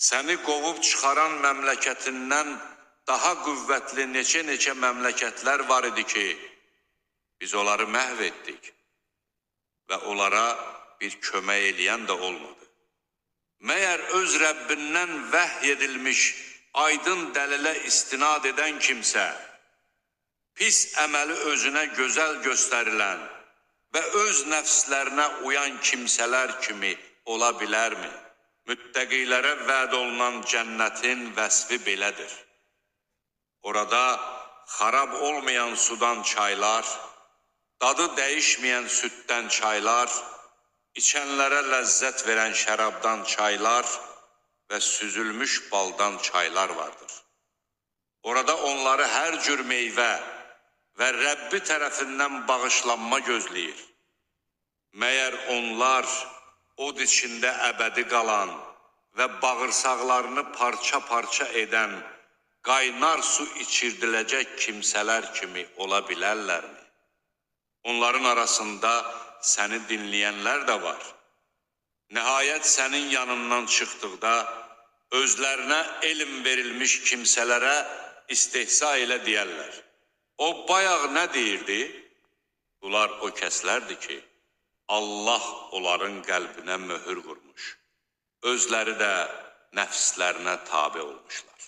Səni qovub çıxaran məmləkətindən daha qüvvətli neçə məmləkətlər var idi ki, biz onları məhv etdik və onlara bir kömək eləyən də olmadı. Məyər öz Rəbbindən vəhy edilmiş aydın dəlilə istinad edən kimsə, pis əməli özünə gözəl göstərilən və öz nəfslərinə uyan kimsələr kimi ola bilərmi? Müttəqilərə vəd olunan cənnətin vəsfi belədir. Orada xarab olmayan sudan çaylar, dadı dəyişməyən süddən çaylar, içənlərə ləzzət verən şərabdan çaylar və süzülmüş baldan çaylar vardır. Orada onları hər cür meyvə və Rəbbi tərəfindən bağışlanma gözləyir. Məyər onlar od içində əbədi qalan və bağırsaqlarını parça-parça edən qaynar su içirdiləcək kimsələr kimi ola bilərlərmi? Onların arasında səni dinləyənlər də var. Nəhayət sənin yanından çıxdıqda özlərinə elm verilmiş kimsələrə istehza ilə deyərlər. O bayaq nə deyirdi? Bunlar o kəslərdir ki, Allah onların qəlbinə möhür vurmuş, özləri də nəfslərinə tabe olmuşlar.